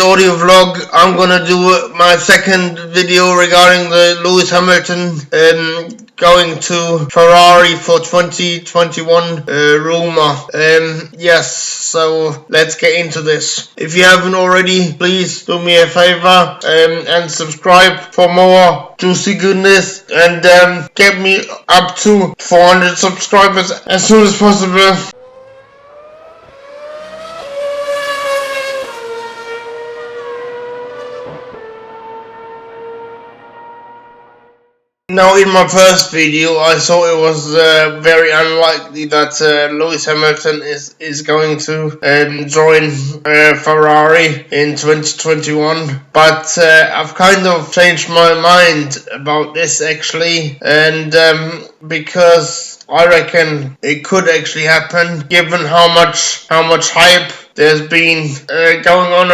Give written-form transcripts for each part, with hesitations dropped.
today's audio vlog, I'm gonna do my second video regarding the Lewis Hamilton going to Ferrari for 2021 rumor. Yes, so let's get into this. If you haven't already, please do me a favor and subscribe for more juicy goodness and get me up to 400 subscribers as soon as possible. Now, in my first video, I thought it was very unlikely that Lewis Hamilton is going to join Ferrari in 2021. But I've kind of changed my mind about this actually, and because I reckon it could actually happen, given how much hype there's been going on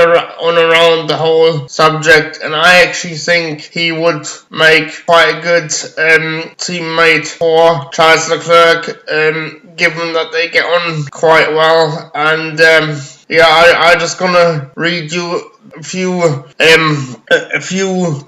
around the whole subject, and I actually think he would make quite a good teammate for Charles Leclerc, given that they get on quite well. And I just gonna read you a few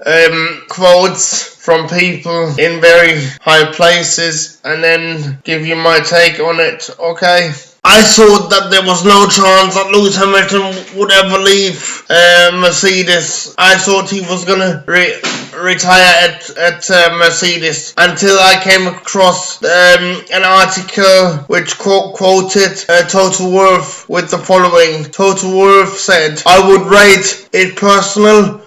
quotes from people in very high places, and then give you my take on it. Okay. I thought that there was no chance that Lewis Hamilton would ever leave Mercedes. I thought he was gonna retire at Mercedes until I came across an article which quoted Total Wolff with the following. Total Wolff said, "I would rate it personally,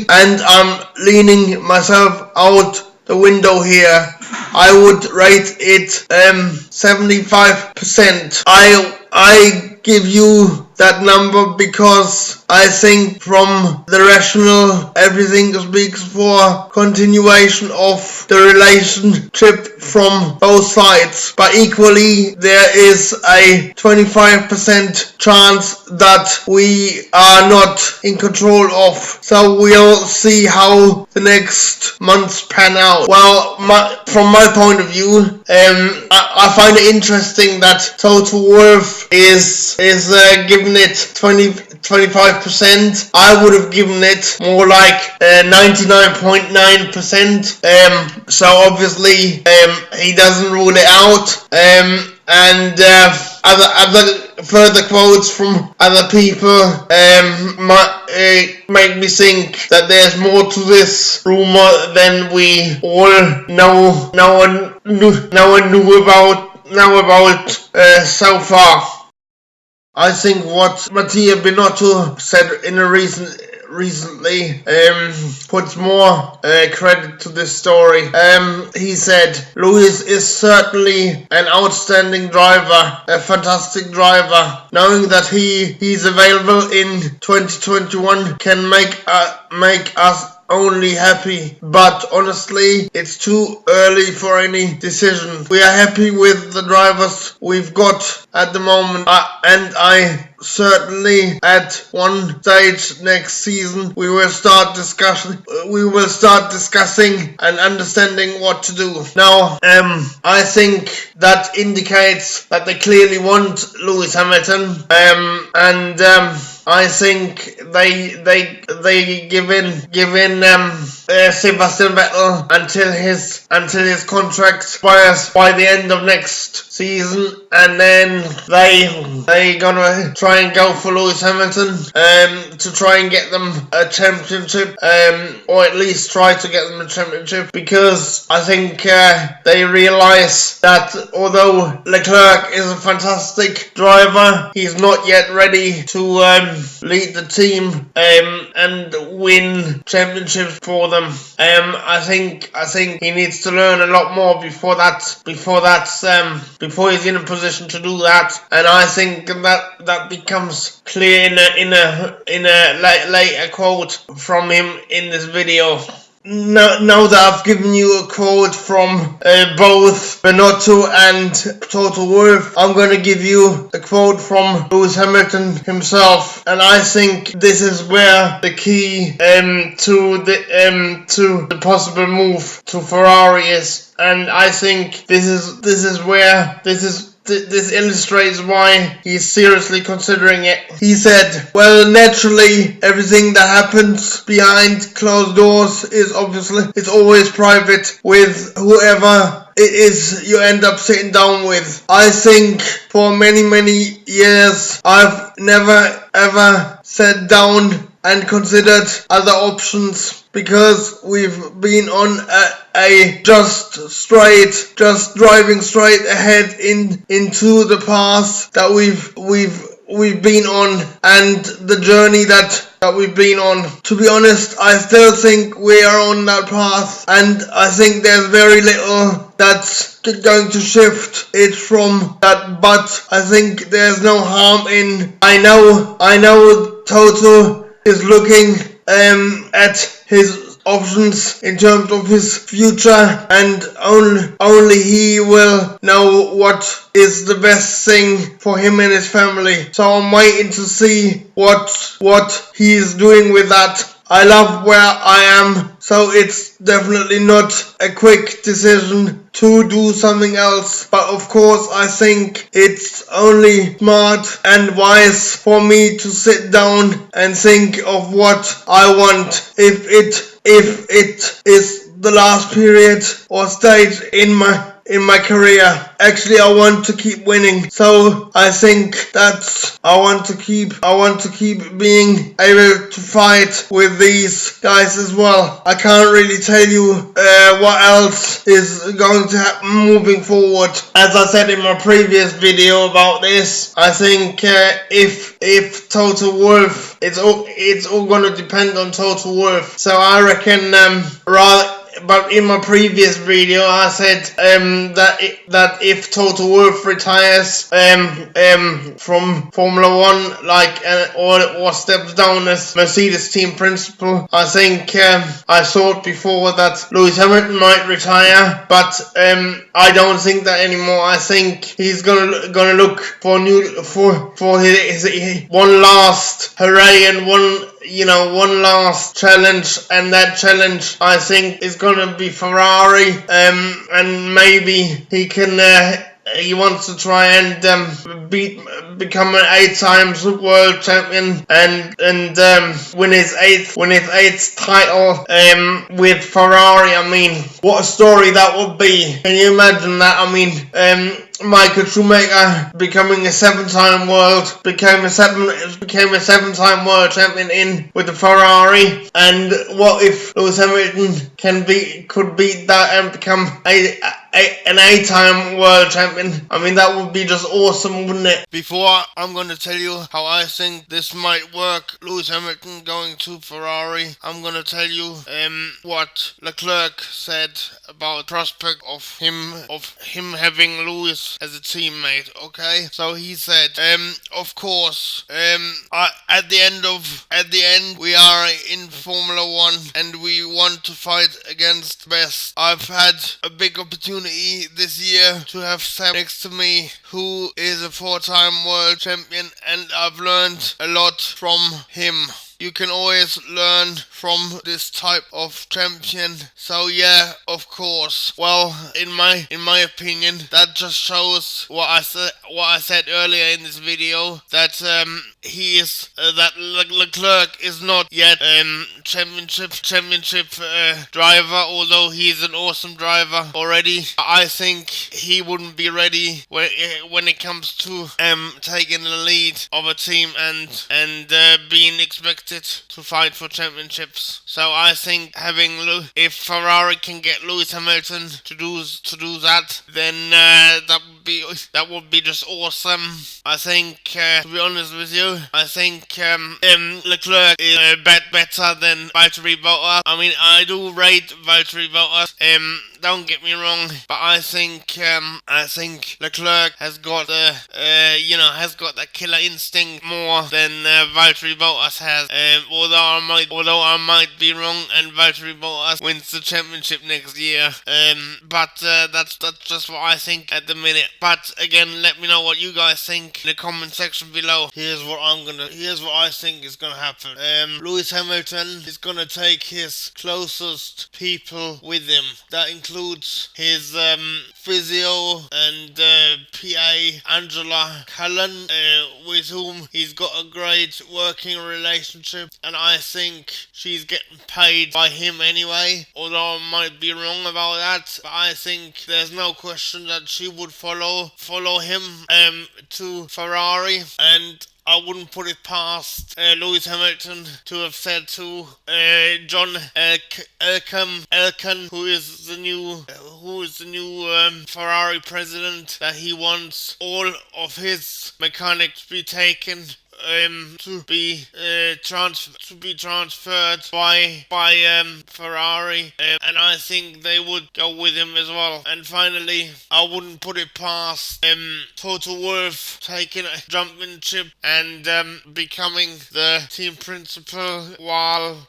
and I'm leaning myself out the window here. I would rate it 75%. I give you that number because I think from the rational everything speaks for continuation of the relationship from both sides, but equally there is a 25% chance that we are not in control of, so we'll see how the next months pan out." Well, from my point of view, I find it interesting that Total Wolff is giving it 25%. I would have given it more like 99.9%. So obviously he doesn't rule it out. And other further quotes from other people make me think that there's more to this rumor than we all know. No one knew about so far. I think what Mattia Binotto said in a recently puts more credit to this story. He said, "Lewis is certainly an outstanding driver, a fantastic driver. Knowing that he's available in 2021 can make us only happy, but honestly it's too early for any decision. We are happy with the drivers we've got at the moment, and I certainly at one stage next season we will start discussing and understanding what to do." Now, I think that indicates that they clearly want Lewis Hamilton, and I think they give in Sebastian Vettel until his contract expires by the end of next season, and then they gonna try and go for Lewis Hamilton to try and get them a championship, or at least try to get them a championship, because I think they realize that although Leclerc is a fantastic driver, he's not yet ready to lead the team and win championships for them. I think he needs to learn a lot more before he's in a position to do that, and I think that becomes clear in a later quote from him in this video. Now that I've given you a quote from both Binotto and Total Wolff, I'm going to give you a quote from Lewis Hamilton himself, and I think this is where the key to the possible move to Ferrari is. And I think this is this illustrates why he's seriously considering it. He said, well, naturally, everything that happens behind closed doors is always private with whoever it is you end up sitting down with. I think for many years I've never ever sat down and considered other options because we've been on a just driving straight ahead into the path that we've been on and the journey that we've been on. To be honest, I still think we are on that path, and I think there's very little that's going to shift it from that, but I think there's no harm in I know Toto is looking at his options in terms of his future, and only he will know what is the best thing for him and his family. So I'm waiting to see what he's doing with that. I love where I am, so it's definitely not a quick decision to do something else, but of course I think it's only smart and wise for me to sit down and think of what I want, if it is the last period or stage in my career. Actually, I want to keep winning, so I think that's I want to keep being able to fight with these guys as well. I can't really tell you what else is going to happen moving forward. As I said in my previous video about this, I think if Total Wolff, it's all gonna depend on Total Wolff. So I reckon but in my previous video, I said that if Toto Wolff retires from Formula One, or steps down as Mercedes team principal, I think I thought before that Lewis Hamilton might retire, but I don't think that anymore. I think he's gonna look for his one last hooray and one last challenge, and that challenge I think is gonna be Ferrari, and maybe he wants to try and become an 8-time world champion and win his eighth title with Ferrari. I mean, what a story that would be! Can you imagine that? I mean, Michael Schumacher became a seven-time world champion with the Ferrari, and what if Lewis Hamilton could beat that and become an 8-time world champion? I mean, that would be just awesome, wouldn't it? Before I'm going to tell you how I think this might work, Lewis Hamilton going to Ferrari, I'm going to tell you what Leclerc said about the prospect of him having Lewis as a teammate. Okay, so he said, of course, at the end we are in Formula One and we want to fight against the best. I've had a big opportunity this year to have Sam next to me, who is a 4-time world champion, and I've learned a lot from him. You can always learn from this type of champion. So yeah, of course. Well, in my opinion, that just shows what I said earlier in this video, that Leclerc is not yet championship driver, although he's an awesome driver already. I think he wouldn't be ready when it comes to taking the lead of a team and being expected to fight for championships. So I think if Ferrari can get Lewis Hamilton to do that, then that would be just awesome. I think, to be honest with you, I think Leclerc is better than Valtteri Bottas. I mean, I do rate Valtteri Bottas. Don't get me wrong, but I think Leclerc has got that killer instinct more than Valtteri Bottas has. Although I might be wrong, and Valtteri Bottas wins the championship next year. But that's just what I think at the minute. But again, let me know what you guys think in the comment section below. Here's what I think is gonna happen. Lewis Hamilton is gonna take his closest people with him. That includes includes his physio and PA Angela Cullen, with whom he's got a great working relationship, and I think she's getting paid by him anyway, although I might be wrong about that. But I think there's no question that she would follow him to Ferrari, and I wouldn't put it past Lewis Hamilton to have said to John Elkann, who is the new Ferrari president, that he wants all of his mechanics to be taken to be transferred by Ferrari, and I think they would go with him as well. And finally, I wouldn't put it past Toto Wolff taking a jumping ship and becoming the team principal while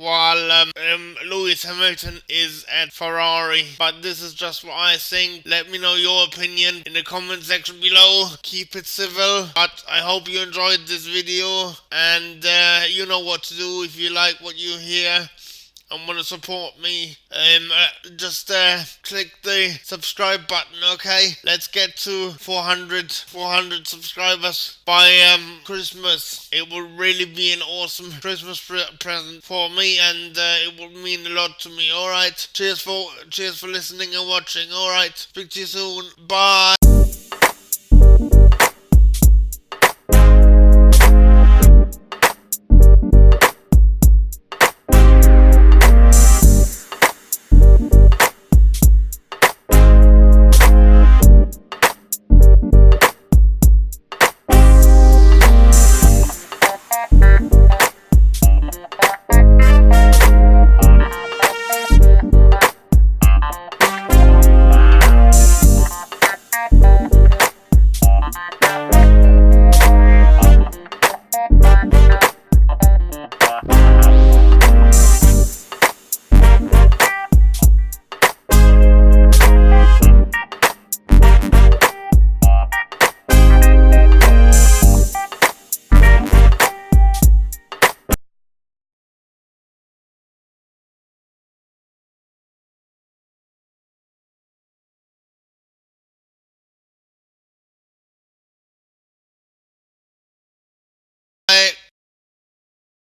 Lewis Hamilton is at Ferrari. But this is just what I think. Let me know your opinion in the comment section below. Keep it civil, but I hope you enjoyed this video, and you know what to do if you like what you hear and want to support me. Just click the subscribe button, okay? Let's get to 400 subscribers by Christmas. It will really be an awesome Christmas present for me, and it will mean a lot to me. Alright, cheers for listening and watching. Alright, speak to you soon. Bye.